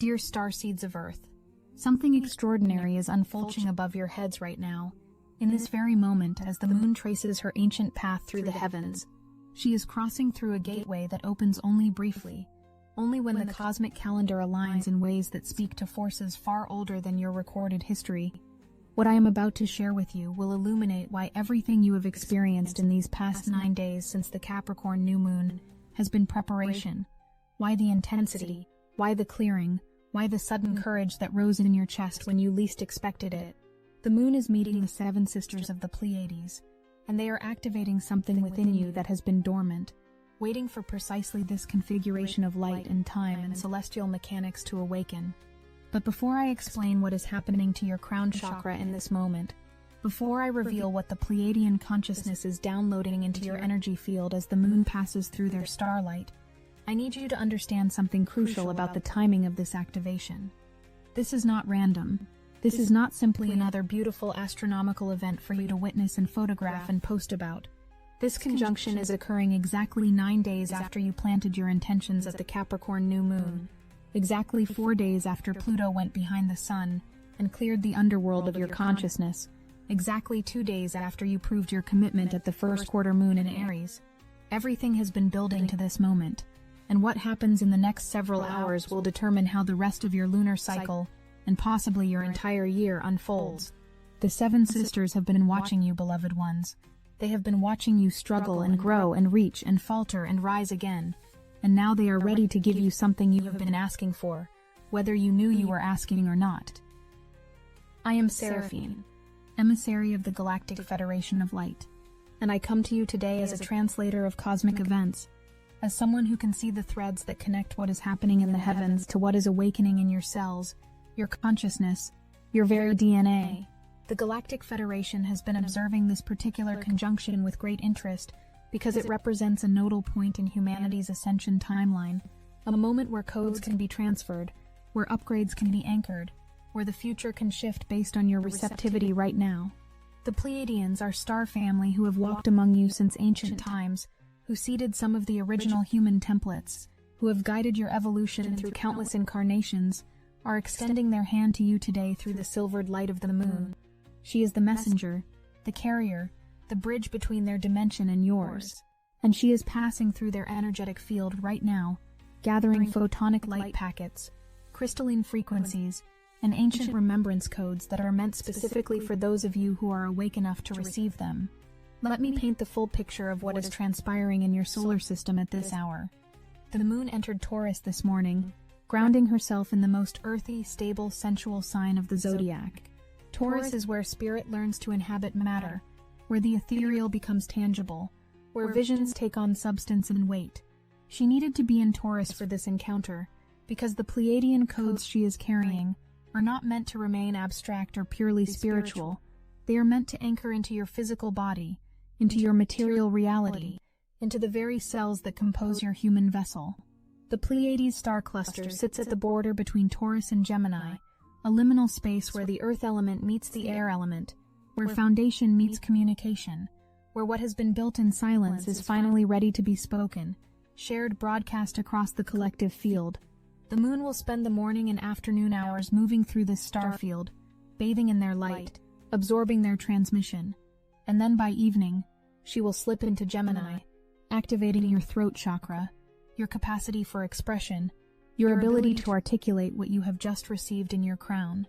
Dear Starseeds of Earth, something extraordinary is unfolding above your heads right now. In this very moment, as the moon traces her ancient path through the heavens, she is crossing through a gateway that opens only briefly, only when the cosmic calendar aligns in ways that speak to forces far older than your recorded history. What I am about to share with you will illuminate why everything you have experienced in these past 9 days since the Capricorn new moon has been preparation. Why the intensity, why the clearing, why the sudden courage that rose in your chest when you least expected it. The moon is meeting the 7 sisters of the Pleiades, and they are activating something within you that has been dormant, waiting for precisely this configuration of light and time and celestial mechanics to awaken. But before I explain what is happening to your crown chakra in this moment, before I reveal what the Pleiadian consciousness is downloading into your energy field as the moon passes through their starlight, I need you to understand something crucial about the timing of this activation. This is not random. This is not simply another beautiful astronomical event for you to witness and photograph and post about. This conjunction is occurring exactly 9 days after you planted your intentions at the Capricorn new moon, exactly 4 days after Pluto went behind the sun and cleared the underworld of your consciousness, exactly 2 days after you proved your commitment at the first quarter moon in Aries. Everything has been building to this moment, and what happens in the next several hours will determine how the rest of your lunar cycle, and possibly your entire year, unfolds. The 7 sisters have been watching you, beloved ones. They have been watching you struggle and grow and reach and falter and rise again. And now they are ready to give you something you have been asking for, whether you knew you were asking or not. I am Seraphine, emissary of the Galactic Federation of Light, and I come to you today as a translator of cosmic events, as someone who can see the threads that connect what is happening in the heavens to what is awakening in your cells, your consciousness, your very DNA. The Galactic Federation has been observing this particular conjunction with great interest, because it represents a nodal point in humanity's ascension timeline, a moment where codes can be transferred, where upgrades can be anchored, where the future can shift based on your receptivity right now. The Pleiadians are star family who have walked among you since ancient times, who seeded some of the original human templates, who have guided your evolution through countless incarnations, are extending their hand to you today through the silvered light of the moon. She is the messenger, the carrier, the bridge between their dimension and yours, and she is passing through their energetic field right now, gathering photonic light packets, crystalline frequencies, and ancient remembrance codes that are meant specifically for those of you who are awake enough to receive them. Let me paint the full picture of what is transpiring in your solar system at this hour. The moon entered Taurus this morning, grounding herself in the most earthy, stable, sensual sign of the zodiac. Taurus is where spirit learns to inhabit matter, where the ethereal becomes tangible, where visions take on substance and weight. She needed to be in Taurus for this encounter, because the Pleiadian codes she is carrying are not meant to remain abstract or purely spiritual. They are meant to anchor into your physical body, into your material reality, into the very cells that compose your human vessel. The Pleiades star cluster sits at the border between Taurus and Gemini, a liminal space where the earth element meets the air element, where foundation meets communication, where what has been built in silence is finally ready to be spoken, shared broadcast across the collective field. The moon will spend the morning and afternoon hours moving through this star field, bathing in their light, absorbing their transmission, and then by evening, she will slip into Gemini, activating your throat chakra, your capacity for expression, your ability to articulate what you have just received in your crown.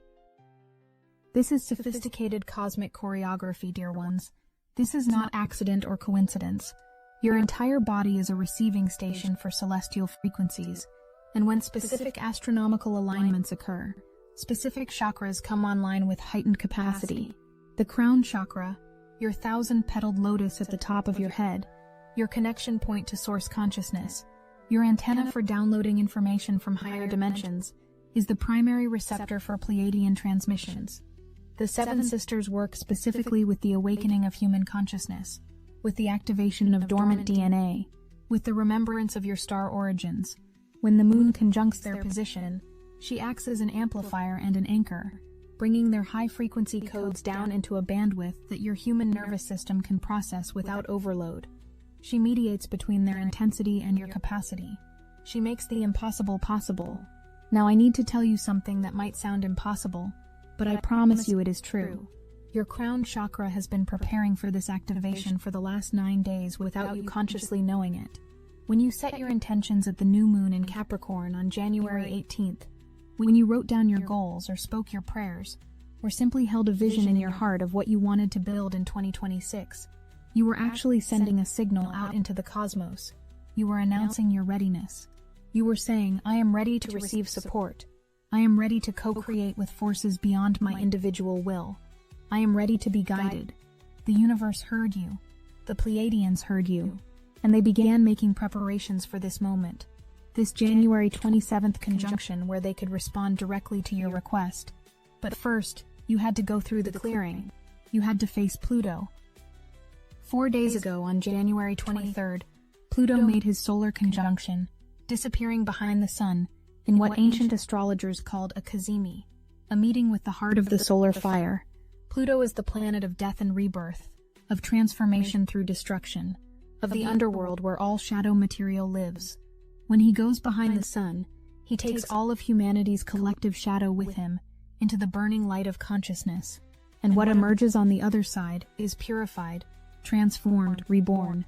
This is sophisticated cosmic choreography, dear ones. This is not accident or coincidence. Your entire body is a receiving station for celestial frequencies, and when specific astronomical alignments occur, specific chakras come online with heightened capacity. The crown chakra, your 1,000-petaled lotus at the top of your head, your connection point to source consciousness, your antenna for downloading information from higher dimensions, is the primary receptor for Pleiadian transmissions. The 7 sisters work specifically with the awakening of human consciousness, with the activation of dormant DNA, with the remembrance of your star origins. When the moon conjuncts their position, she acts as an amplifier and an anchor, bringing their high-frequency codes down into a bandwidth that your human nervous system can process without overload. She mediates between their intensity and your capacity. She makes the impossible possible. Now I need to tell you something that might sound impossible, but I promise you it is true. Your crown chakra has been preparing for this activation for the last 9 days without you consciously knowing it. When you set your intentions at the new moon in Capricorn on January 18th, when you wrote down your goals or spoke your prayers, or simply held a vision in your heart of what you wanted to build in 2026, you were actually sending a signal out into the cosmos. You were announcing your readiness. You were saying, I am ready to receive support. I am ready to co-create with forces beyond my individual will. I am ready to be guided. The universe heard you. The Pleiadians heard you. And they began making preparations for this moment. This January 27th conjunction where they could respond directly to your request. But first, you had to go through the clearing. You had to face Pluto. 4 days ago, on January 23rd, Pluto made his solar conjunction, disappearing behind the sun in what ancient astrologers called a cazimi, a meeting with the heart of the solar fire. Pluto is the planet of death and rebirth, of transformation through destruction, of the underworld where all shadow material lives. When he goes behind the sun, he takes all of humanity's collective shadow with him into the burning light of consciousness, and what emerges on the other side is purified, transformed, reborn.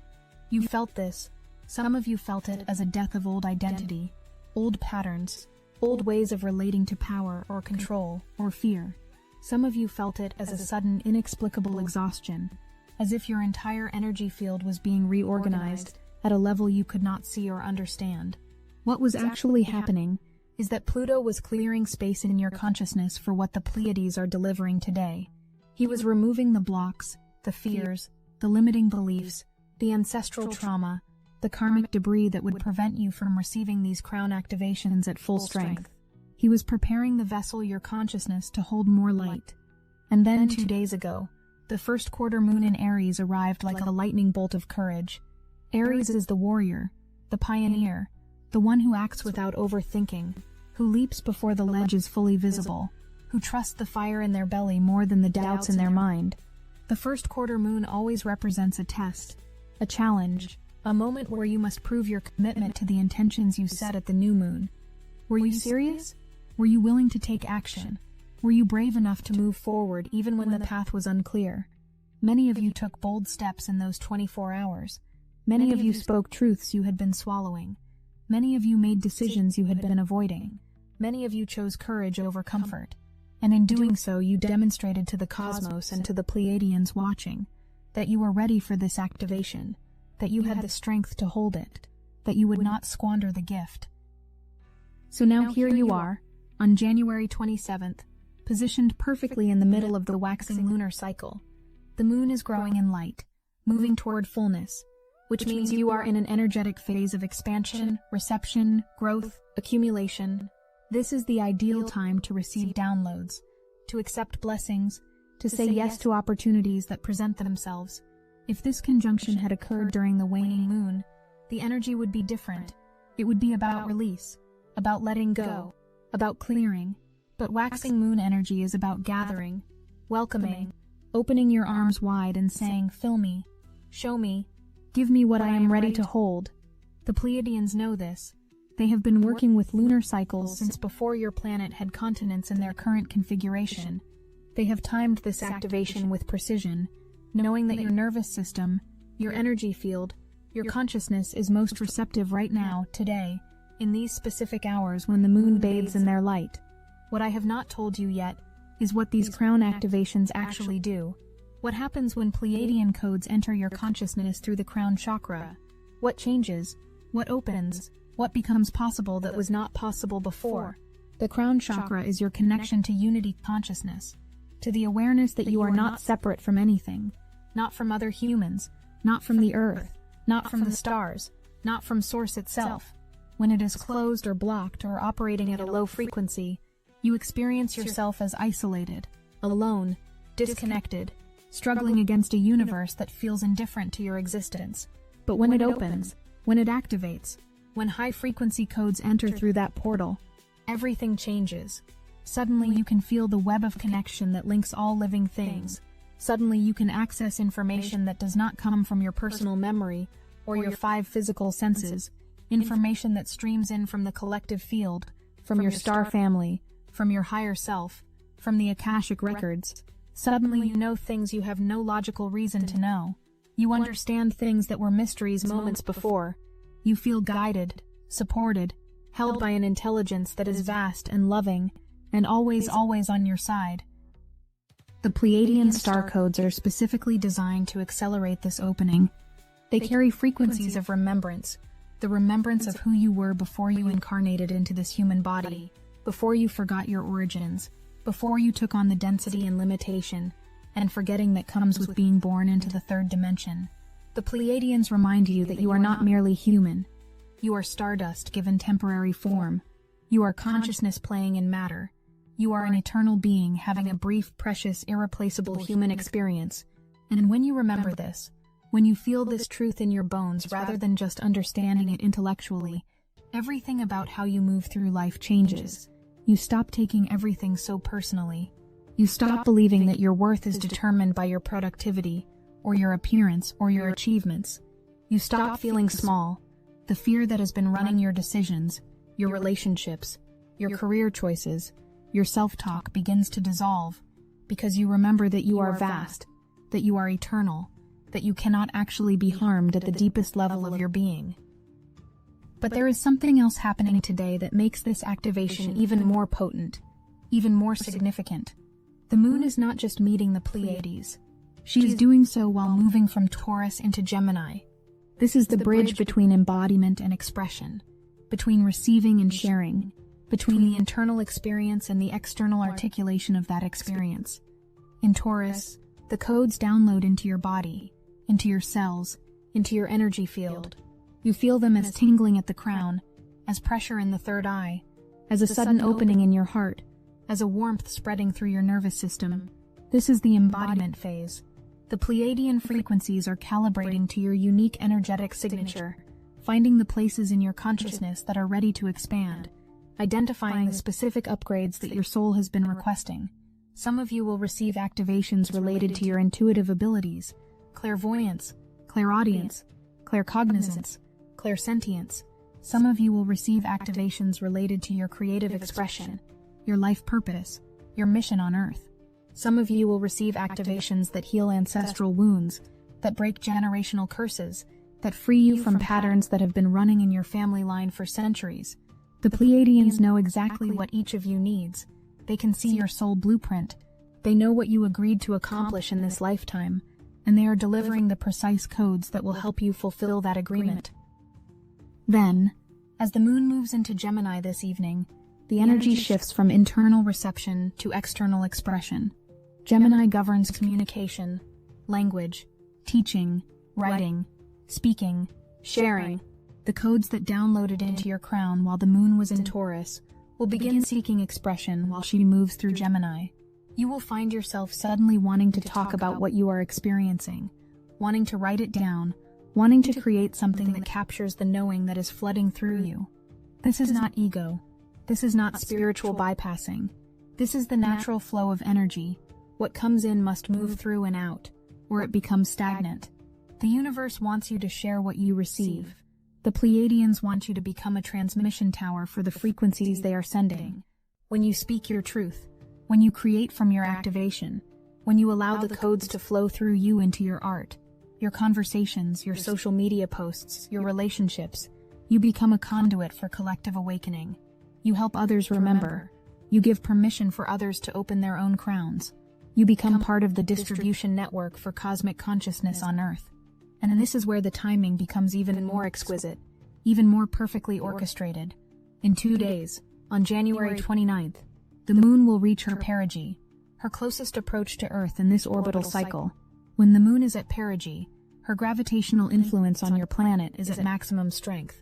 You felt this. Some of you felt it as a death of old identity, old patterns, old ways of relating to power or control or fear. Some of you felt it as a sudden, inexplicable exhaustion, as if your entire energy field was being reorganized at a level you could not see or understand. What was actually happening is that Pluto was clearing space in your consciousness for what the Pleiades are delivering today. He was removing the blocks, the fears, the limiting beliefs, the ancestral trauma, the karmic debris that would prevent you from receiving these crown activations at full strength. He was preparing the vessel, your consciousness, to hold more light. And then 2 days ago, the first quarter moon in Aries arrived like a lightning bolt of courage. Aries is the warrior, the pioneer, the one who acts without overthinking, who leaps before the ledge is fully visible, who trusts the fire in their belly more than the doubts in their mind. The first quarter moon always represents a test, a challenge, a moment where you must prove your commitment to the intentions you set at the new moon. Were you serious? Were you willing to take action? Were you brave enough to move forward even when the path was unclear? Many of you took bold steps in those 24 hours. Many of you spoke truths you had been swallowing. Many of you made decisions you had been avoiding. Many of you chose courage over comfort. And in doing so, you demonstrated to the cosmos and to the Pleiadians watching that you were ready for this activation, that you had the strength to hold it, that you would not squander the gift. So now here you are, on January 27th, positioned perfectly in the middle of the waxing lunar cycle. The moon is growing in light, moving toward fullness, which means you are in an energetic phase of expansion, reception, growth, accumulation. This is the ideal time to receive downloads, to accept blessings, to say yes to opportunities that present themselves. If this conjunction had occurred during the waning moon, the energy would be different. It would be about release, about letting go, about clearing. But waxing moon energy is about gathering, welcoming, opening your arms wide and saying, fill me, show me, give me what I am ready to hold. The Pleiadians know this. They have been working with lunar cycles since before your planet had continents in their current configuration. They have timed this activation with precision, knowing that your nervous system, your energy field, your consciousness is most receptive right now, today, in these specific hours when the moon bathes in their light. What I have not told you yet is what these crown activations actually do. What happens when Pleiadian codes enter your consciousness through the crown chakra? What changes? What opens? What becomes possible that was not possible before? The crown chakra is your connection to unity consciousness, to the awareness that you are not separate from anything, not from other humans, not from the earth, not from the stars, not from source itself. When it is closed or blocked or operating at a low frequency, you experience yourself as isolated, alone, disconnected, struggling against a universe that feels indifferent to your existence. But when it opens, when it activates, when high-frequency codes enter through that portal, everything changes. Suddenly you can feel the web of connection that links all living things. Suddenly you can access information that does not come from your personal memory or your 5 physical senses, information that streams in from the collective field, from your star family, from your higher self, from the Akashic records. Suddenly you know things you have no logical reason to know. You understand things that were mysteries moments before. You feel guided, supported, held by an intelligence that is vast and loving, and always on your side. The Pleiadian star codes are specifically designed to accelerate this opening. They carry frequencies of remembrance, the remembrance of who you were before you incarnated into this human body, before you forgot your origins, before you took on the density and limitation, and forgetting that comes with being born into the third dimension. The Pleiadians remind you that you are not merely human. You are stardust given temporary form. You are consciousness playing in matter. You are an eternal being having a brief, precious, irreplaceable human experience. And when you remember this, when you feel this truth in your bones rather than just understanding it intellectually, everything about how you move through life changes. You stop taking everything so personally. You stop believing that your worth is determined by your productivity, or your appearance, or your achievements. You stop feeling small. The fear that has been running your decisions, your relationships, your career choices, your self-talk begins to dissolve, because you remember that you are vast, that you are eternal, that you cannot actually be harmed at the deepest level of your being. But there is something else happening today that makes this activation even more potent, even more significant. The moon is not just meeting the Pleiades. She is doing so while moving from Taurus into Gemini. This is the bridge between embodiment and expression, between receiving and sharing, between the internal experience and the external articulation of that experience. In Taurus, the codes download into your body, into your cells, into your energy field. You feel them as tingling at the crown, as pressure in the third eye, as a sudden opening in your heart, as a warmth spreading through your nervous system. This is the embodiment phase. The Pleiadian frequencies are calibrating to your unique energetic signature, finding the places in your consciousness that are ready to expand, identifying the specific upgrades that your soul has been requesting. Some of you will receive activations related to your intuitive abilities, clairvoyance, clairaudience, claircognizance, clairsentience. Some of you will receive activations related to your creative expression, your life purpose, your mission on Earth. Some of you will receive activations that heal ancestral wounds, that break generational curses, that free you from patterns that have been running in your family line for centuries. The Pleiadians know exactly what each of you needs. They can see your soul blueprint. They know what you agreed to accomplish in this lifetime, and they are delivering the precise codes that will help you fulfill that agreement. Then, as the moon moves into Gemini this evening, the energy shifts from internal reception to external expression. Gemini governs communication, language, teaching, writing, speaking, sharing. The codes that downloaded into your crown while the moon was in Taurus will begin seeking expression while she moves through Gemini. You will find yourself suddenly wanting to talk about what you are experiencing, wanting to write it down, wanting to create something that captures the knowing that is flooding through you. This is not ego. This is not spiritual bypassing. This is the natural flow of energy. What comes in must move through and out, or it becomes stagnant. The universe wants you to share what you receive. The Pleiadians want you to become a transmission tower for the frequencies they are sending. When you speak your truth, when you create from your activation, when you allow the codes to flow through you into your art, your conversations, your social media posts, your relationships, you become a conduit for collective awakening. You help others remember. You give permission for others to open their own crowns. You become part of the distribution network for cosmic consciousness on Earth. And this is where the timing becomes even more exquisite, even more perfectly orchestrated. In 2 days, on January 29th, the moon will reach her perigee, her closest approach to Earth in this orbital cycle. When the moon is at perigee, her gravitational influence on your planet is at maximum strength.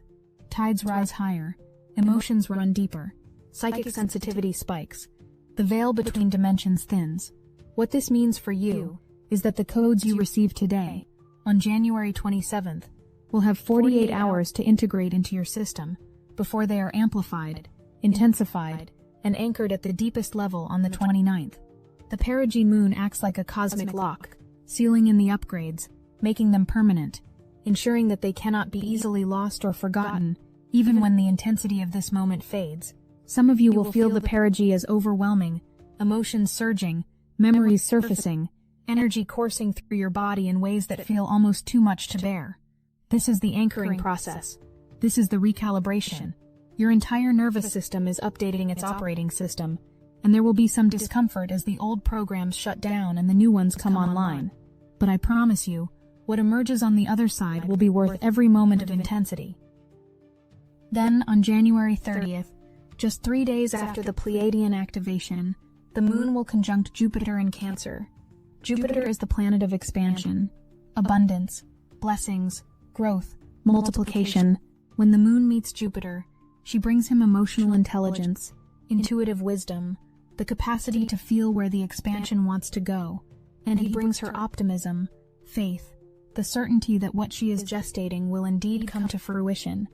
Tides rise higher, emotions run deeper, psychic sensitivity spikes, the veil between dimensions thins. What this means for you is that the codes you receive today, on January 27th, will have 48 hours to integrate into your system before they are amplified, intensified, and anchored at the deepest level on the 29th. The perigee moon acts like a cosmic lock, sealing in the upgrades, making them permanent, ensuring that they cannot be easily lost or forgotten, even when the intensity of this moment fades. Some of you will feel the perigee as overwhelming, emotions surging, memories surfacing, energy coursing through your body in ways that feel almost too much to bear. This is the anchoring process. This is the recalibration. Your entire nervous system is updating its operating system, and there will be some discomfort as the old programs shut down and the new ones come online. But I promise you, what emerges on the other side will be worth every moment of intensity. Then, on January 30th, just 3 days after the Pleiadian activation, the Moon will conjunct Jupiter in Cancer. Jupiter is the planet of expansion, abundance, blessings, growth, multiplication. When the Moon meets Jupiter, she brings him emotional intelligence, intuitive wisdom, the capacity to feel where the expansion wants to go, and he brings her optimism, faith, the certainty that what she is gestating will indeed come to fruition.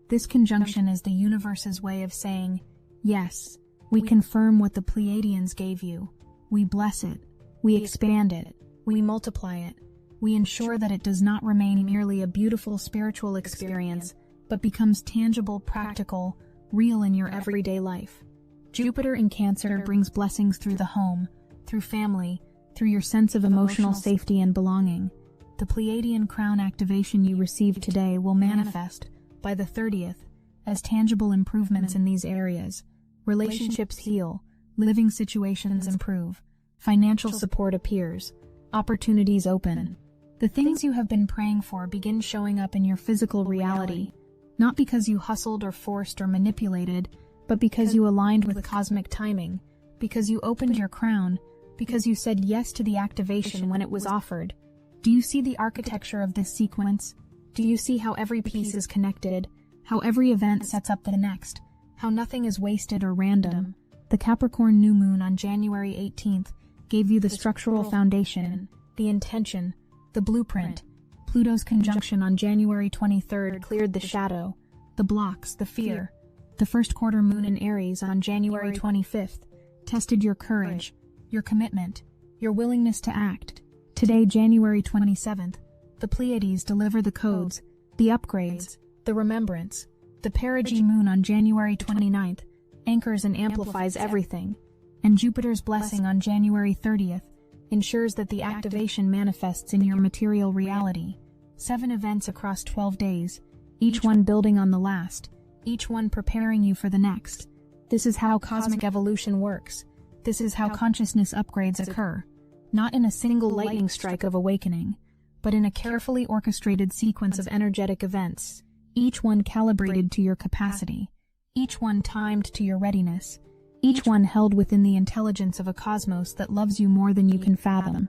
This conjunction is the universe's way of saying, yes, we confirm what the Pleiadians gave you. We bless it. We expand it. We multiply it. We ensure that it does not remain merely a beautiful spiritual experience, but becomes tangible, practical, real in your everyday life. Jupiter in Cancer brings blessings through the home, through family, through your sense of emotional safety and belonging. The Pleiadian crown activation you receive today will manifest, by the 30th, as tangible improvements in these areas. Relationships heal, living situations improve, financial support appears, opportunities open. The things you have been praying for begin showing up in your physical reality, not because you hustled or forced or manipulated, but because you aligned with cosmic timing, because you opened your crown, because you said yes to the activation when it was offered. Do you see the architecture of this sequence? Do you see how every piece is connected, how every event sets up the next, how nothing is wasted or random? The Capricorn new moon on January 18th gave you the structural foundation, the intention, the blueprint. Pluto's conjunction on January 23rd cleared the shadow, the blocks, the fear. The first quarter moon in Aries on January 25th tested your courage, your commitment, your willingness to act. Today, January 27th, the Pleiades deliver the codes, the upgrades, the remembrance. The perigee moon on January 29th anchors and amplifies everything, and Jupiter's blessing on January 30th ensures that the activation manifests in your material reality. 7 events across 12 days, each one building on the last, each one preparing you for the next. This is how cosmic evolution works. This is how consciousness upgrades occur, not in a single lightning strike of awakening, but in a carefully orchestrated sequence of energetic events, each one calibrated to your capacity, each one timed to your readiness, each one held within the intelligence of a cosmos that loves you more than you can fathom.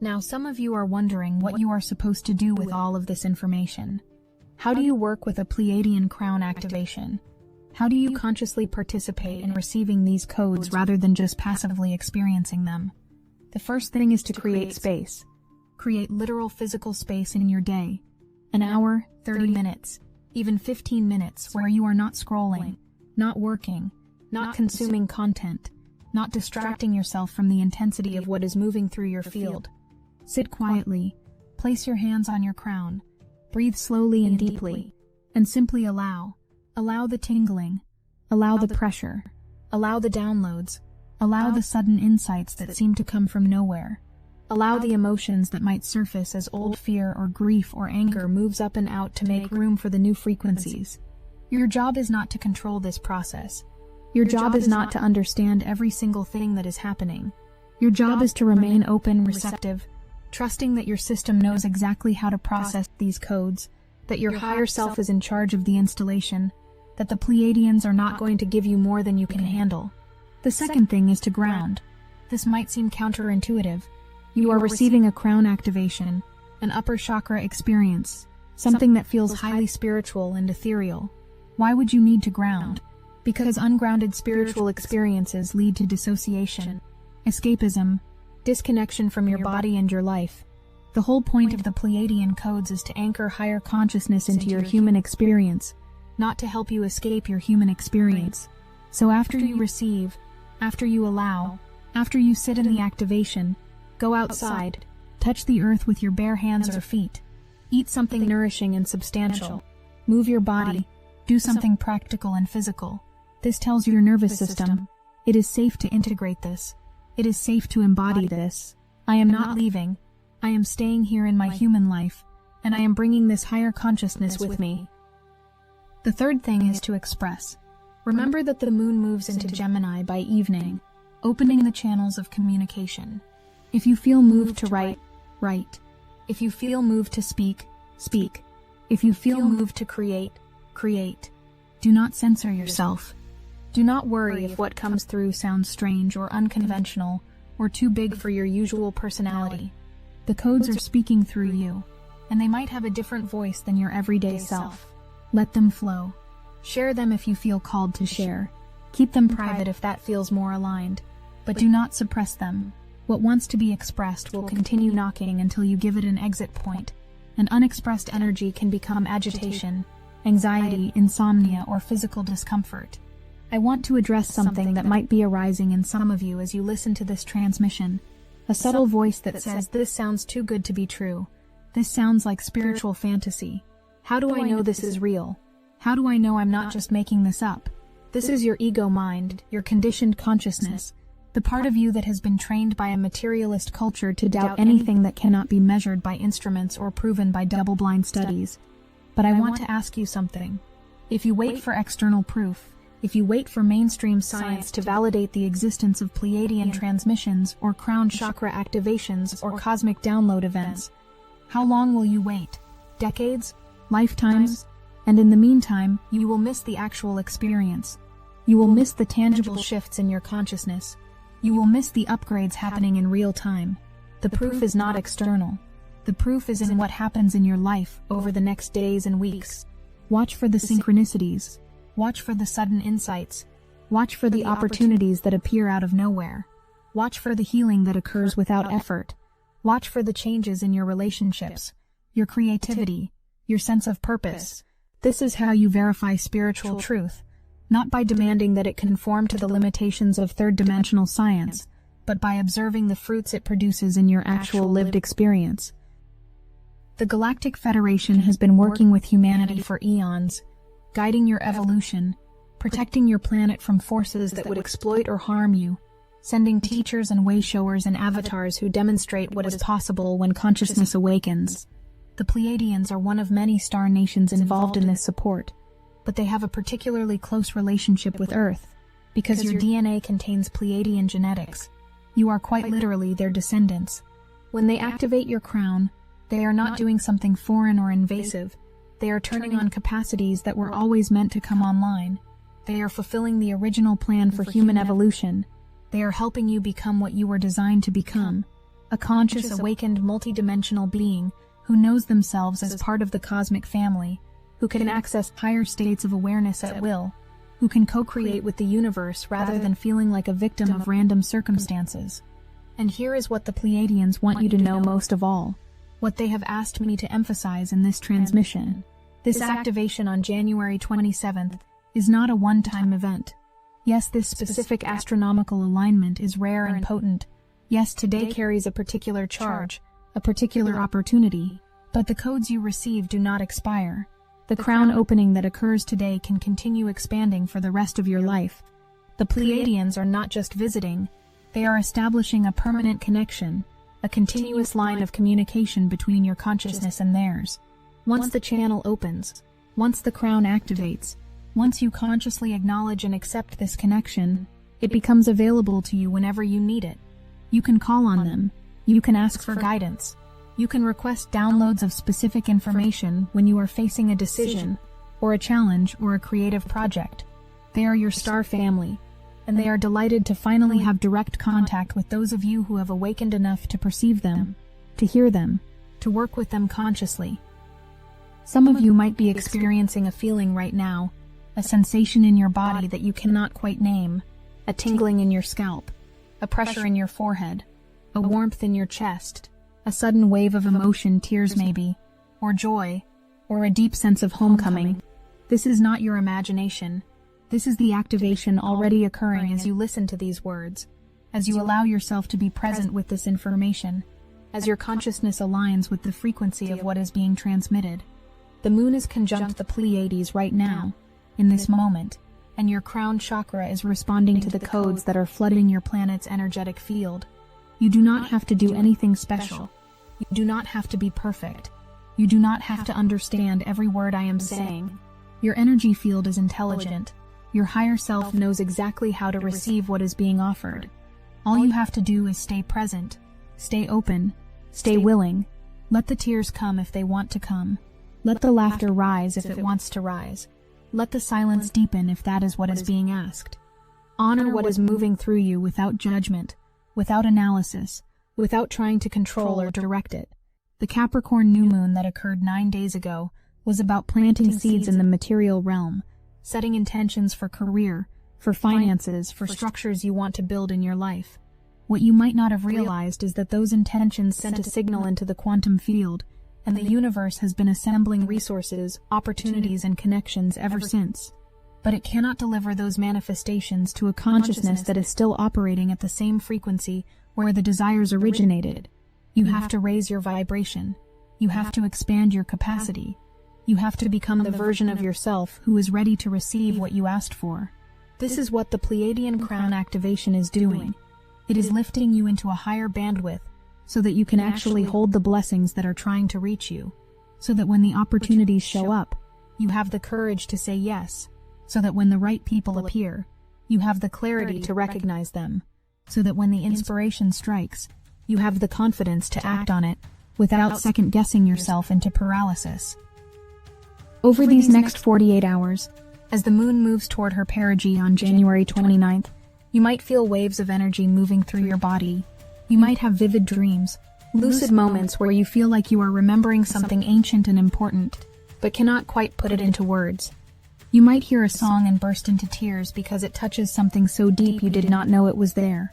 Now, some of you are wondering what you are supposed to do with all of this information. How do you work with a Pleiadian crown activation? How do you consciously participate in receiving these codes rather than just passively experiencing them? The first thing is to create space. Create literal physical space in your day. An hour, 30 minutes, even 15 minutes where you are not scrolling, not working, not consuming content, not distracting yourself from the intensity of what is moving through your field. Sit quietly, place your hands on your crown, breathe slowly and deeply, and simply allow the tingling, allow the pressure, allow the downloads, allow the sudden insights that seem to come from nowhere. Allow the emotions that might surface as old fear or grief or anger moves up and out to make room for the new frequencies. Your job is not to control this process. Your job is not to understand every single thing that is happening. Your job is to remain open, receptive, trusting that your system knows exactly how to process these codes, that your higher self is in charge of the installation, that the Pleiadians are not going to give you more than you can handle. The second thing is to ground. This might seem counterintuitive. You are receiving a crown activation, an upper chakra experience, something that feels highly spiritual and ethereal. Why would you need to ground? Because ungrounded spiritual experiences lead to dissociation, escapism, disconnection from your body and your life. The whole point of the Pleiadian codes is to anchor higher consciousness into your human experience, not to help you escape your human experience. So after you receive, after you allow, after you sit in the activation, go outside, touch the earth with your bare hands or feet, eat something nourishing and substantial, move your body, do something practical and physical. This tells your nervous system, it is safe to integrate this. It is safe to embody this. I am not leaving. I am staying here in my human life, and I am bringing this higher consciousness with me. The third thing is to express. Remember that the moon moves into Gemini by evening, opening the channels of communication. If you feel moved to write, write. If you feel moved to speak, speak. If you feel moved to create, create. Do not censor yourself. Do not worry if what comes through sounds strange or unconventional or too big for your usual personality. The codes are speaking through you, and they might have a different voice than your everyday self. Let them flow. Share them if you feel called to share. Keep them private if that feels more aligned, but do not suppress them. What wants to be expressed will continue knocking until you give it an exit point. An unexpressed energy can become agitation, anxiety, insomnia, or physical discomfort. I want to address something that might be arising in some of you as you listen to this transmission. A subtle voice that says, "This sounds too good to be true. This sounds like spiritual fantasy. How do I know this is real? How do I know I'm not just making this up?" This is your ego mind, your conditioned consciousness, the part of you that has been trained by a materialist culture to doubt anything that cannot be measured by instruments or proven by double-blind studies. But I want to ask you something. If you wait for external proof, if you wait for mainstream science to validate the existence of Pleiadian transmissions or crown chakra activations or cosmic download events, how long will you wait? Decades? Lifetimes? And in the meantime, you will miss the actual experience. You will miss the tangible shifts in your consciousness. You will miss the upgrades happening in real time. The proof is not external. The proof is in what happens in your life over the next days and weeks. Watch for the synchronicities. Watch for the sudden insights. Watch for the opportunities that appear out of nowhere. Watch for the healing that occurs without effort. Watch for the changes in your relationships, your creativity, your sense of purpose. This is how you verify spiritual truth, not by demanding that it conform to the limitations of third-dimensional science, but by observing the fruits it produces in your actual lived experience. The Galactic Federation has been working with humanity for eons, guiding your evolution, protecting your planet from forces that would exploit or harm you, sending teachers and way-showers and avatars who demonstrate what is possible when consciousness awakens. The Pleiadians are one of many star nations involved in this support, but they have a particularly close relationship with Earth, because your DNA contains Pleiadian genetics. You are quite literally their descendants. When they activate your crown, they are not doing something foreign or invasive. They are turning on capacities that were always meant to come online. They are fulfilling the original plan for human evolution. They are helping you become what you were designed to become, a conscious, awakened, multidimensional being who knows themselves as part of the cosmic family, who can access higher states of awareness at will, who can co-create with the universe rather than feeling like a victim of random circumstances. And here is what the Pleiadians want you to know most of all, what they have asked me to emphasize in this transmission. This activation on January 27th is not a one-time event. Yes, this specific astronomical alignment is rare and potent. Yes, today carries a particular charge, a particular opportunity, but the codes you receive do not expire. The crown opening that occurs today can continue expanding for the rest of your life. The Pleiadians are not just visiting, they are establishing a permanent connection, a continuous line of communication between your consciousness and theirs. Once the channel opens, once the crown activates, once you consciously acknowledge and accept this connection, it becomes available to you whenever you need it. You can call on them. You can ask for guidance. You can request downloads of specific information when you are facing a decision, or a challenge, or a creative project. They are your star family, and they are delighted to finally have direct contact with those of you who have awakened enough to perceive them, to hear them, to work with them consciously. Some of you might be experiencing a feeling right now, a sensation in your body that you cannot quite name, a tingling in your scalp, a pressure in your forehead, a warmth in your chest, a sudden wave of emotion, tears maybe, or joy, or a deep sense of homecoming. This is not your imagination. This is the activation already occurring as you listen to these words, as you allow yourself to be present with this information, as your consciousness aligns with the frequency of what is being transmitted. The moon is conjunct the Pleiades right now, in this moment, and your crown chakra is responding to the codes that are flooding your planet's energetic field. You do not have to do anything special. You do not have to be perfect. You do not have to understand every word I am saying. Your energy field is intelligent. Your higher self knows exactly how to receive what is being offered. All you have to do is stay present, stay open, stay willing. Let the tears come if they want to come. Let the laughter rise if it wants to rise. Let the silence deepen if that is what is being asked. Honor what is moving through you without judgment, without analysis, without trying to control or direct it. The Capricorn new moon that occurred 9 days ago was about planting seeds in the material realm, setting intentions for career, for finances, for structures you want to build in your life. What you might not have realized is that those intentions sent a signal into the quantum field, and the universe has been assembling resources, opportunities, and connections ever since. But it cannot deliver those manifestations to a consciousness that is still operating at the same frequency where the desires originated. You have to raise your vibration. You have to expand your capacity. You have to become the version of yourself who is ready to receive what you asked for. This is what the Pleiadian crown activation is doing. It is lifting you into a higher bandwidth so that you can actually hold the blessings that are trying to reach you, so that when the opportunities show up, you have the courage to say yes, so that when the right people appear, you have the clarity to recognize them, so that when the inspiration strikes, you have the confidence to act on it without second-guessing yourself into paralysis. Over these next 48 hours, as the moon moves toward her perigee on January 29th, you might feel waves of energy moving through your body. You might have vivid dreams, lucid moments where you feel like you are remembering something ancient and important, but cannot quite put it into words. You might hear a song and burst into tears because it touches something so deep you did not know it was there.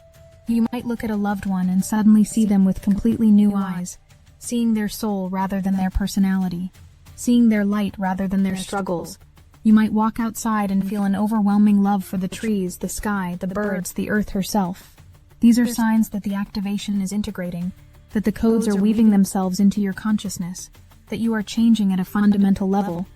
You might look at a loved one and suddenly see them with completely new eyes, seeing their soul rather than their personality, seeing their light rather than their struggles. You might walk outside and feel an overwhelming love for the trees, the sky, the birds, the earth herself. These are signs that the activation is integrating, that the codes are weaving themselves into your consciousness, that you are changing at a fundamental level.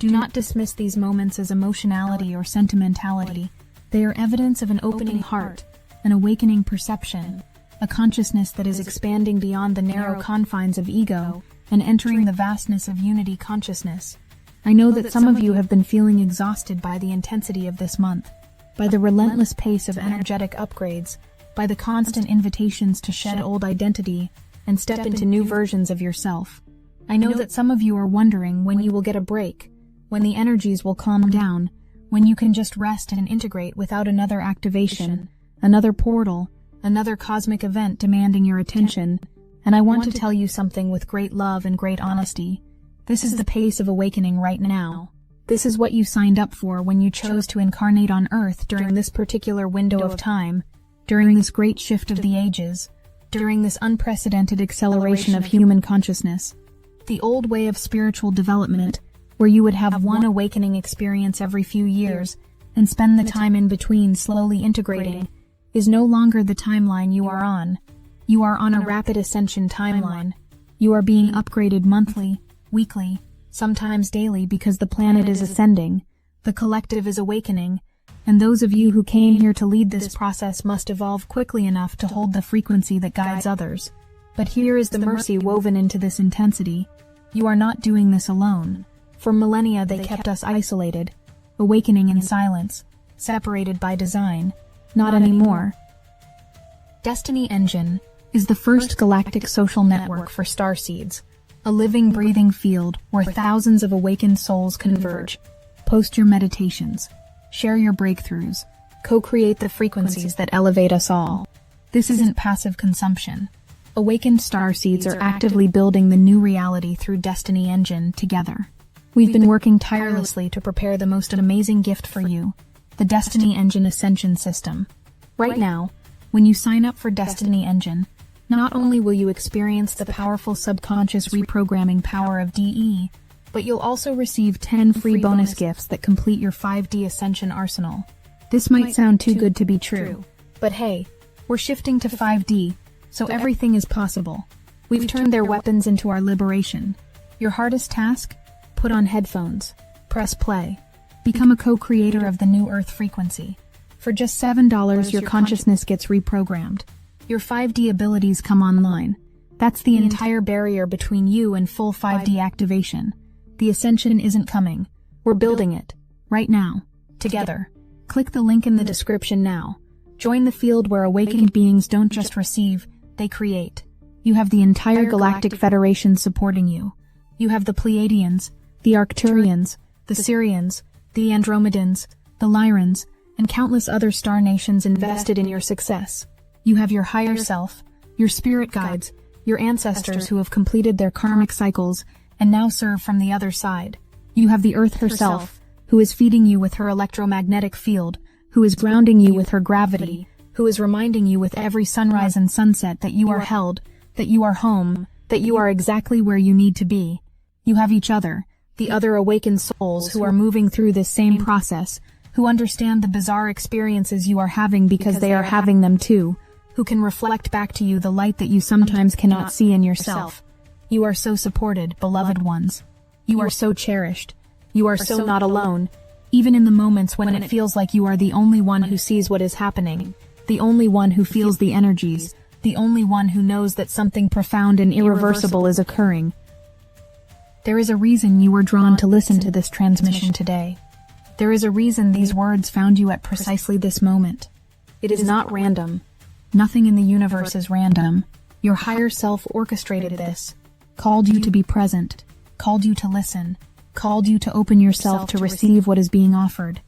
Do not dismiss these moments as emotionality or sentimentality. They are evidence of an opening heart, an awakening perception, a consciousness that is expanding beyond the narrow confines of ego and entering the vastness of unity consciousness. I know that some of you have been feeling exhausted by the intensity of this month, by the relentless pace of energetic upgrades, by the constant invitations to shed old identity and step into new versions of yourself. I know that some of you are wondering when you will get a break, when the energies will calm down, when you can just rest and integrate without another activation, another portal, another cosmic event demanding your attention. And I want to tell you something with great love and great honesty. This is the pace of awakening right now. This is what you signed up for when you chose to incarnate on Earth during this particular window of time, during this great shift of the ages, during this unprecedented acceleration of human consciousness. The old way of spiritual development, where you would have one awakening experience every few years and spend the time in between slowly integrating, is no longer the timeline you are on. You are on a rapid ascension timeline. You are being upgraded monthly, weekly, sometimes daily, because the planet is ascending, the collective is awakening, and those of you who came here to lead this process must evolve quickly enough to hold the frequency that guides others. But here is the mercy woven into this intensity. You are not doing this alone. For millennia they kept us isolated, awakening in silence, separated by design. Not anymore. Destiny Engine is the first galactic social network for Starseeds, a living, breathing field where thousands of awakened souls converge. Post your meditations, share your breakthroughs, co-create the frequencies that elevate us all. This isn't passive consumption. Awakened Starseeds are actively building the new reality through Destiny Engine together. We've been working tirelessly to prepare the most amazing gift for you, the Destiny Engine Ascension System. Right now, when you sign up for Destiny Engine, not only will you experience the powerful subconscious reprogramming power of DE, but you'll also receive 10 free bonus gifts that complete your 5D Ascension arsenal. This might sound too good to be true, but hey, we're shifting to 5D, so everything is possible. We've turned their weapons into our liberation. Your hardest task? Put on headphones. Press play. Become a co-creator of the new Earth frequency. For just $7, your consciousness gets reprogrammed. Your 5D abilities come online. That's the entire barrier between you and full 5D activation. The ascension isn't coming. We're building it. Right now. Together. Click the link in the description now. Join the field where awakened beings don't just receive, they create. You have the entire Galactic Federation supporting you. You have the Pleiadians, the Arcturians, the Sirians, the Andromedans, the Lyrans, and countless other star nations invested in your success. You have your higher self, your spirit guides, your ancestors who have completed their karmic cycles and now serve from the other side. You have the Earth herself, who is feeding you with her electromagnetic field, who is grounding you with her gravity, who is reminding you with every sunrise and sunset that you are held, that you are home, that you are exactly where you need to be. You have each other, the other awakened souls who are moving through this same process, who understand the bizarre experiences you are having because they are having them too, who can reflect back to you the light that you sometimes cannot see in yourself. You are so supported, beloved ones. You are so cherished. You are so not alone, even in the moments when it feels like you are the only one who sees what is happening, the only one who feels the energies, the only one who knows that something profound and irreversible is occurring. There is a reason you were drawn to listen to this transmission today. There is a reason these words found you at precisely this moment. It is not random. Nothing in the universe is random. Your higher self orchestrated this, called you to be present, called you to listen, called you to open yourself to receive what is being offered.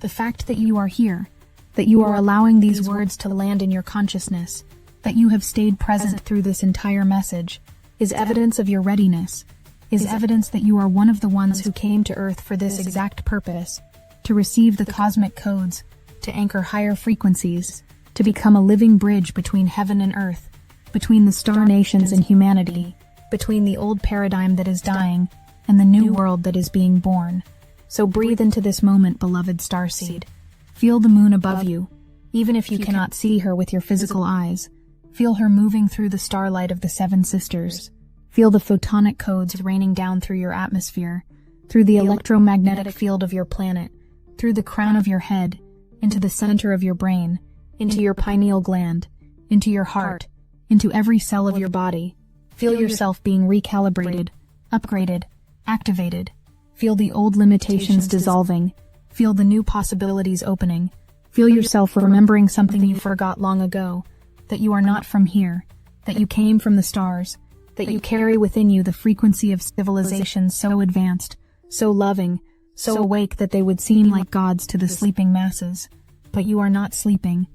The fact that you are here, that you are allowing these words to land in your consciousness, that you have stayed present through this entire message, is evidence of your readiness, is evidence that you are one of the ones who came to Earth for this exact purpose, to receive the cosmic codes, to anchor higher frequencies, to become a living bridge between heaven and earth, between the star nations and humanity, between the old paradigm that is dying and the new world that is being born. So breathe into this moment, beloved starseed. Feel the moon above you, even if you cannot see her with your physical eyes. Feel her moving through the starlight of the Seven Sisters. Feel the photonic codes raining down through your atmosphere, through the electromagnetic field of your planet, through the crown of your head, into the center of your brain, into your pineal gland, into your heart, into every cell of your body. Feel yourself being recalibrated, upgraded, activated. Feel the old limitations dissolving. Feel the new possibilities opening. Feel yourself remembering something you forgot long ago, that you are not from here, that you came from the stars, that you carry within you the frequency of civilizations so advanced, so loving, so awake that they would seem like gods to the sleeping masses. But you are not sleeping.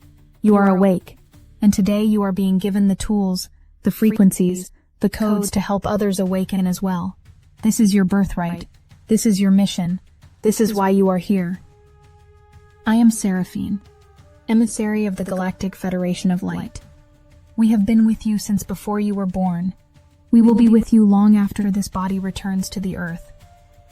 You are awake. And today you are being given the tools, the frequencies, the codes to help others awaken as well. This is your birthright. This is your mission. This is why you are here. I am Seraphine, emissary of the Galactic Federation of Light. We have been with you since before you were born. We will be with you long after this body returns to the earth.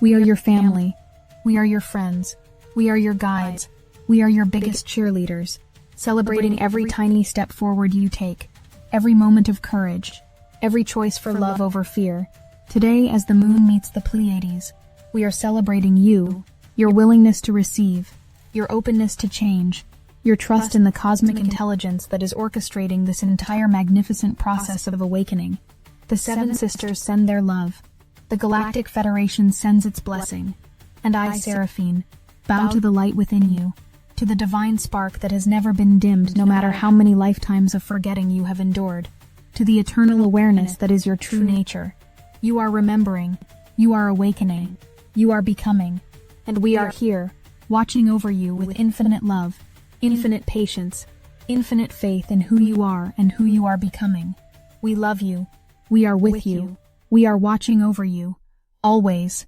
We are your family. We are your friends. We are your guides. We are your biggest cheerleaders, celebrating every tiny step forward you take, every moment of courage, every choice for love over fear. Today, as the moon meets the Pleiades, we are celebrating you, your willingness to receive, your openness to change, your trust in the cosmic intelligence that is orchestrating this entire magnificent process of awakening. The Seven Sisters send their love. The Galactic Federation sends its blessing. And I, Seraphine, bow to the light within you, to the divine spark that has never been dimmed no matter how many lifetimes of forgetting you have endured, to the eternal awareness that is your true nature. You are remembering, you are awakening, you are becoming, and we are here, watching over you with infinite love, infinite patience, infinite faith in who you are and who you are becoming. We love you, we are with you, we are watching over you, always.